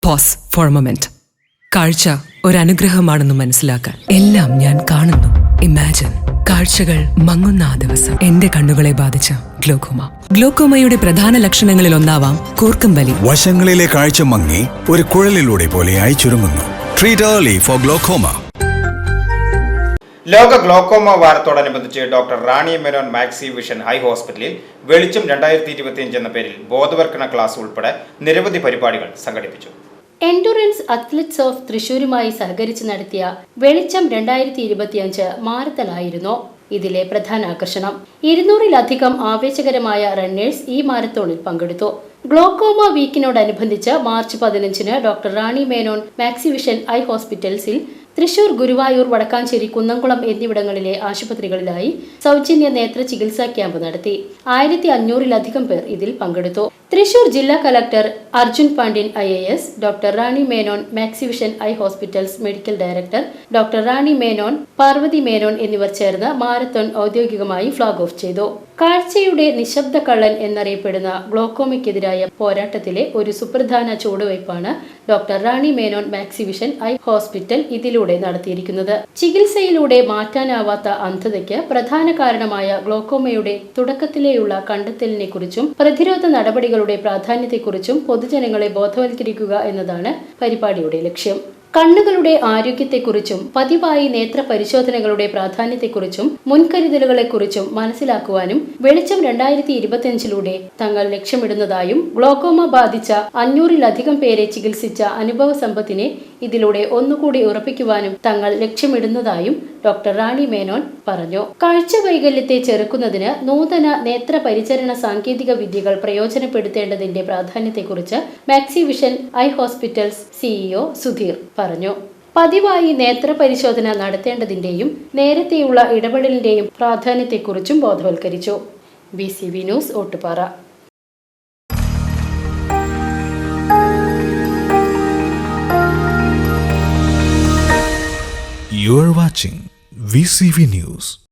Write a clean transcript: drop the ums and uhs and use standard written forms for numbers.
Pose four A moment. കാഴ്ച ഒരനുഗ്രഹമാണെന്ന് മനസ്സിലാക്കാൻ എല്ലാം ഞാൻ കാണുന്നു. ഇമാജിൻ കാഴ്ചകൾ മങ്ങുന്ന ആ ദിവസം. എന്റെ കണ്ണുകളെ ബാധിച്ച ഗ്ലോക്കോമ. ഗ്ലോക്കോമയുടെ പ്രധാന ലക്ഷണങ്ങളിൽ ഒന്നാവാം കൂർക്കം വലി. വശങ്ങളിലെ കാഴ്ച മങ്ങി ഒരു കുഴലിലൂടെ പോലെയായി ചുരുങ്ങുന്നു. Treat early four glaucoma. ലോക glaucoma വാരത്തോടനുബന്ധിച്ച് doctor Rani Menon Maxi vision I ഹോസ്പിറ്റലിൽ വെളിച്ചം 2025 എന്ന പേരിൽ ബോധവൽക്കരണ ക്ലാസ് ഉൾപ്പെടെ നിരവധി പരിപാടികൾ സംഘടിപ്പിച്ചു. എൻഡുറൻസ് അത്ലറ്റ്സ് ഓഫ് തൃശൂരുമായി സഹകരിച്ച് നടത്തിയ വെളിച്ചം 2025 മാരത്തണായിരുന്നു ഇതിലെ പ്രധാന ആകർഷണം. 200-ലധികം ആവേശകരമായ റണ്ണേഴ്സ് ഈ മാരത്തോണിൽ പങ്കെടുത്തു. ഗ്ലോക്കോമ വീക്കിനോടനുബന്ധിച്ച് മാർച്ച് 15-ന് doctor Rani Menon Maxi vision eye ഹോസ്പിറ്റൽസിൽ തൃശൂർ, ഗുരുവായൂർ, വടക്കാഞ്ചേരി, കുന്നംകുളം എന്നിവിടങ്ങളിലെ ആശുപത്രികളിലായി സൗജന്യ നേത്ര ചികിത്സാ ക്യാമ്പ് നടത്തി. 1500-ലധികം പേർ ഇതിൽ പങ്കെടുത്തു. തൃശൂർ ജില്ലാ collector Arjun Pandian IAS, doctor Rani Menon Maxi vision eye hospitals medical director doctor Rani Menon, Parvathy Menon എന്നിവർ ചേർന്ന് മാരത്തോൺ ഔദ്യോഗികമായി ഫ്ളാഗ് ഓഫ് ചെയ്തു. കാഴ്ചയുടെ നിശബ്ദ കള്ളൻ എന്നറിയപ്പെടുന്ന ഗ്ലോക്കോമയ്ക്കെതിരായ പോരാട്ടത്തിലെ ഒരു സുപ്രധാന ചുവടുവയ്പ്പാണ് doctor Rani Menon Maxi vision eye hospital ഇതിലൂടെ നടത്തിയിരിക്കുന്നത്. ചികിത്സയിലൂടെ മാറ്റാനാവാത്ത അന്ധതയ്ക്ക് പ്രധാന കാരണമായ ഗ്ലോക്കോമയുടെ തുടക്കത്തിലെയുള്ള കണ്ടെത്തലിനെ കുറിച്ചും പ്രതിരോധ നടപടികളുടെ പ്രാധാന്യത്തെക്കുറിച്ചും പൊതുജനങ്ങളെ ബോധവൽക്കരിക്കുക എന്നതാണ് പരിപാടിയുടെ ലക്ഷ്യം. കണ്ണുകളുടെ ആരോഗ്യത്തെക്കുറിച്ചും പതിവായി നേത്ര പരിശോധനകളുടെ പ്രാധാന്യത്തെക്കുറിച്ചും മുൻകരുതലുകളെക്കുറിച്ചും മനസ്സിലാക്കുവാനും വെളിച്ചം 2025-ലൂടെ തങ്ങൾ ലക്ഷ്യമിടുന്നതായും ഗ്ലോക്കോമ ബാധിച്ച 500-ലധികം പേരെ ചികിത്സിച്ച അനുഭവ സമ്പത്തിനെ ഇതിലൂടെ ഒന്നുകൂടി ഉറപ്പിക്കുവാനും തങ്ങൾ ലക്ഷ്യമിടുന്നതായും ഡോക്ടർ റാണി മേനോൻ പറഞ്ഞു. കാഴ്ച വൈകല്യത്തെ ചെറുക്കുന്നതിന് നൂതന നേത്ര പരിചരണ സാങ്കേതിക വിദ്യകൾ പ്രയോജനപ്പെടുത്തേണ്ടതിന്റെ പ്രാധാന്യത്തെക്കുറിച്ച് maxi vision eye hospitals CEO Sudheer പറഞ്ഞു. പതിവായി നേത്ര പരിശോധന നടത്തേണ്ടതിന്റെയും നേരത്തെയുള്ള ഇടപെടലിന്റെയും പ്രാധാന്യത്തെക്കുറിച്ചും ബോധവൽക്കരിച്ചു. BCV news, Ottupara. You are watching VCV News.